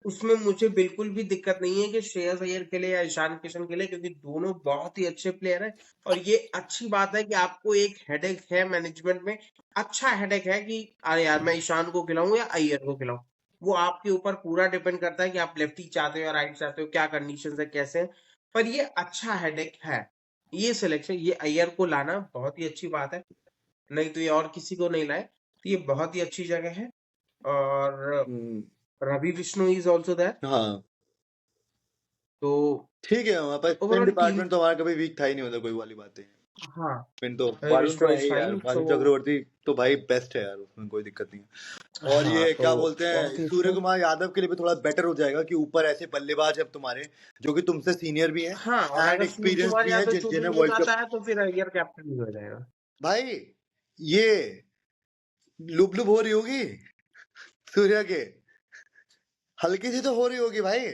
उसमें मुझे बिल्कुल भी दिक्कत नहीं है कि श्रेयस अय्यर के लिए या ईशान किशन के लिए, क्योंकि दोनों बहुत ही अच्छे प्लेयर हैं। और ये अच्छी बात है कि आपको एक हेडेक है मैनेजमेंट में, अच्छा हेडेक है कि अरे यार मैं ईशान को खिलाऊं या अय्यर को खिलाऊं। वो आपके ऊपर पूरा डिपेंड करता है कि आप लेफ्टी चाहते हो या राइट चाहते हो, क्या कंडीशन है, कैसे है। पर ये अच्छा हेडेक है, ये सिलेक्शन, ये अय्यर को लाना बहुत ही अच्छी बात है, नहीं तो ये और किसी को नहीं लाए, तो ये बहुत ही अच्छी जगह है। और है। Ravi Vishnu is also there, हाँ तो ठीक है, हमारे पास स्पिन ओवरऑल टीम डिपार्टमेंट तो हमारा कभी वीक था ही नहीं, होता कोई वाली बात है। हाँ स्पिन तो वारुण तो है इज ही यार, फाइन वारुण सो चक्रवर्ती तो भाई बेस्ट है यार, उसमें कोई दिक्कत नहीं है। और हाँ ये तो क्या बोलते हैं, और सूर्य कुमार यादव के लिए भी थोड़ा बेटर हो जाएगा कि ऊपर ऐसे बल्लेबाज है अब तुम्हारे जो कि तुमसे सीनियर भी हैं हाँ और एंड अगर सूर्य एक्सपीरियंस कुमार भी हैं, यादव जिन्हें शूटिंग हो वर्ल्ड जाता कप। है तो फिर अय्यर कैप्टन भी हो जाएगा। भाई ये लुब लुब हो रही होगी सूर्या के, हल्की सी तो हो रही होगी भाई,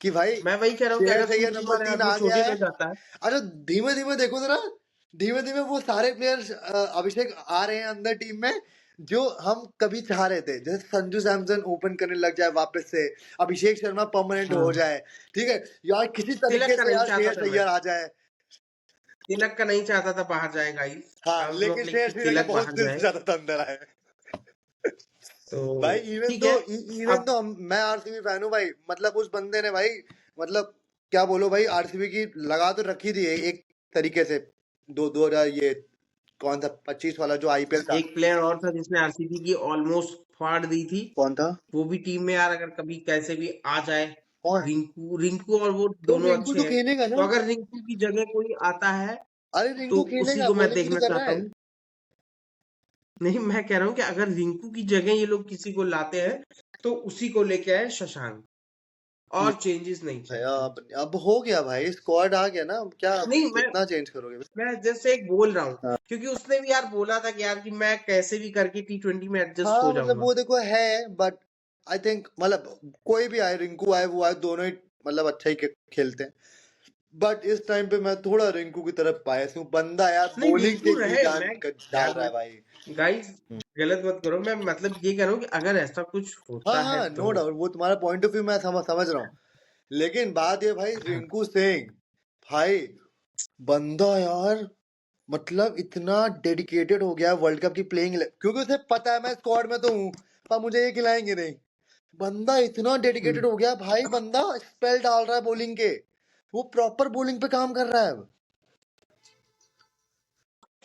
कि भाई मैं वही कह रहा हूँ कि श्रेयस अगर अय्यर सूर्य नंबर कुमार 3 यादव आ गया चोटिल है। हो जाता है अरे धीमे धीमे देखो जरा, धीमे धीमे वो सारे प्लेयर्स अभिषेक आ रहे हैं अंदर टीम में जो हम कभी चाह रहे थे, जैसे संजू सैमसन ओपन करने लग जाए वापस से, अभिषेक शर्मा परमानेंट हाँ हो जाए, ठीक है यार, किसी तिलक तरीके का से नहीं यार चाहता श्रेयस था मैं, अय्यर आ जाए। तिलक का नहीं चाहता था बाहर जाए गाइस। हाँ आई वाज लेकिन नॉट लाइक कि श्रेयस अय्यर का तिलक बहुत बाहर दिल से जाए ज्यादा था अंदर आए। तो भाई इवन ठीक तो है। इवन अब तो मैं आरसीबी फैन हूँ भाई, मतलब उस बंदे ने भाई, मतलब क्या बोलो भाई, आरसीबी की लगा तो रखी थी एक तरीके से। 2000 ये कौन था 25 वाला जो आईपीएल था, एक प्लेयर और था जिसने आरसीबी की ऑलमोस्ट फाड़ दी थी, कौन था, वो भी टीम में यार अगर कभी कैसे भी आ जाए। कौन, रिंकू रिंकू और वो तो दोनों रिंकू अच्छे तो हैं, खेलेगा तो ना, अगर रिंकू की जगह कोई आता है अरे तो रिंकू उसी खेलेगा, को मैं बॉलिंग भी तो देखना कर रहा चाहता है। हूँ। नहीं मैं कह रहा हूँ कि अगर रिंकू की जगह ये लोग किसी को लाते हैं तो उसी को लेके आए शशांक, और चेंजेस नहीं भैया चाहिए। अब हो गया भाई, स्क्वाड आ गया ना, अब क्या नहीं कितना चेंज करोगे। मैं जैसे एक बोल रहा हूँ हाँ क्योंकि उसने भी यार बोला था कि यार कि मैं कैसे भी करके T20 में एडजस्ट हाँ, हो मतलब जाऊंगा। वो देखो है, बट आई थिंक मतलब कोई भी आए, रिंकू आए वो आए, दोनों ही मतलब अच्छा ही खेलते हैं। बट इस टाइम पे मैं थोड़ा रिंकू की तरफ बायस हूँ, बंदा यार नहीं बॉलिंग रिंकू पे जी रहे, जान मैं डाल यार रहा है भाई। गाइस गलत मत करो, मैं मतलब ये कह रहा हूँ कि अगर ऐसा कुछ हाँ होता है हाँ, तो नो डाउट, वो तुम्हारा पॉइंट ऑफ व्यू मैं समझ रहा हूँ, लेकिन बात ये भाई, हाँ, रिंकू सिंह भाई, बंदा यार मतलब इतना डेडिकेटेड हो गया वर्ल्ड कप की प्लेइंग, क्योंकि उसे पता है मैं स्क्वाड में तो हूँ पर मुझे ये खिलाएंगे नहीं। बंदा इतना डेडिकेटेड हो गया भाई, बंदा स्पेल डाल रहा है बॉलिंग के, वो प्रॉपर बॉलिंग पे काम कर रहा है अब।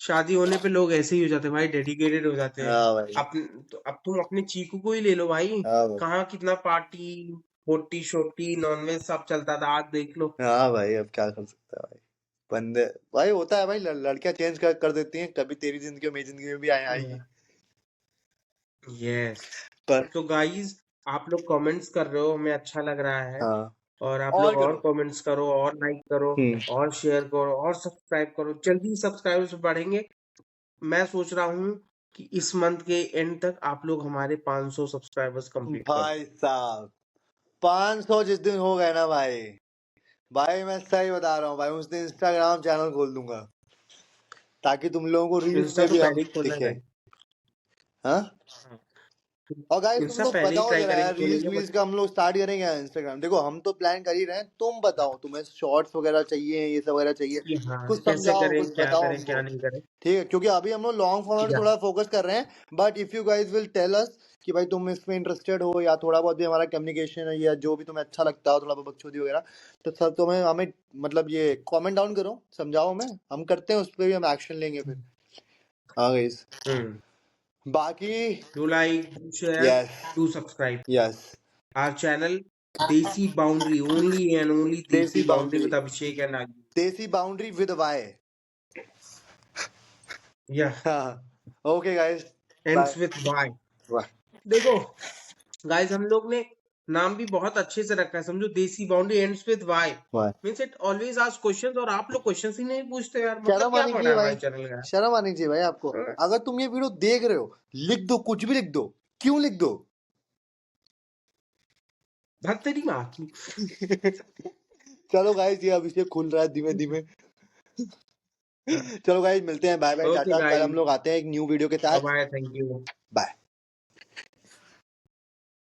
शादी होने पे लोग ऐसे ही हो जाते हैं भाई, डेडिकेटेड हो जाते हैं। हाँ भाई, अपने तो अब तुम अपने चीकू को ही ले लो भाई, हाँ भाई, कहाँ कितना पार्टी फोर्टी शोटी नॉनवेज सब चलता था, आज देख लो। हाँ भाई, अब क्या कर सकता है भाई, बंदे भाई होता है भाई, लड़कियां चेंज कर देती हैं, कभी तेरी जिंदगी में मेरी जिंदगी में भी आएगी। यस पर तो गाइस आप लोग कमेंट्स कर रहे हो, हमें अच्छा लग रहा है। हाँ, और आप और लोग और करो। कमेंट्स करो और लाइक करो और शेयर करो और सब्सक्राइब करो, जल्दी सब्सक्राइबर्स बढ़ेंगे। मैं सोच रहा हूँ कि इस मंथ के एंड तक आप लोग हमारे 500 सब्सक्राइबर्स कंप्लीट कर दो। भाई साहब 500 जिस दिन हो गए ना भाई, भाई मैं सही बता रहा हूँ भाई, उस दिन इंस्टाग्राम चैनल खोल दूंगा ताकि तुम लोगों को रील्स इंस्टा में तो भी हम पहले ही खोलना दिखे। है। हाँ, और गाइस तुम इंस्टा लोग पहले ही बताओ ट्राई जरा करेंगे यार, रील्स खोलेंगे वील्स बट का हम लोग स्टार्ट करेंगे इंस्टाग्राम, देखो हम तो प्लान कर ही रहे हैं, तुम बताओ तुम्हें शॉर्ट्स वगैरह चाहिए, ये सब वगैरह चाहिए, कि हाँ कुछ कैसे समझाओ, करें कुछ क्या बताओ करें क्या हमको। नहीं करें। ठीक है, क्योंकि अभी हम लोग लॉन्ग फॉर्मेट पे या थोड़ा फोकस कर रहे हैं, but if you guys will tell us कि भाई तुम इसमें इंटरेस्टेड हो, या थोड़ा बहुत भी हमारा कम्युनिकेशन है या जो भी तुम्हें अच्छा लगता हो, थोड़ा बहुत बकचोदी वगैरह, तो सब तुम्हें हमें मतलब ये कमेंट डाउन करो, समझाओ हमें, हम करते हैं उस पर भी हम एक्शन लेंगे फिर। हाँ गाइस, बाकी do like do share yes, do subscribe yes, our channel Desi Boundary, only and only Desi Desi Boundary Boundary, with Abhishek and Ayush. Desi Boundary with Y. या हाँ, okay guys, bye ends with Y. Bye देखो गाइस हम लोग ने नाम भी बहुत अच्छे से रखा है, समझो Desi Boundary ends with Y, bye. Means it always ask questions और आप लोग क्वेश्चंस ही नहीं पूछते यार, मतलब शर्म क्या आनी पड़ा चाहिए है भाई, हमारे चैनल का। शर्म आनी चाहिए भाई आपको। अगर तुम ये वीडियो देख रहे हो, लिख दो, कुछ भी लिख दो, क्यों लिख दो। भाग तेरी माँ की। चलो गाइस, ये अभिषेक खुल रहा है धीमे धीमे। चलो गाइस, मिलते हैं, बाय बाय ओके टाटा, कल हम गाइस लोग आते हैं एक न्यू वीडियो के बाय साथ। Bye, thank you. बाय।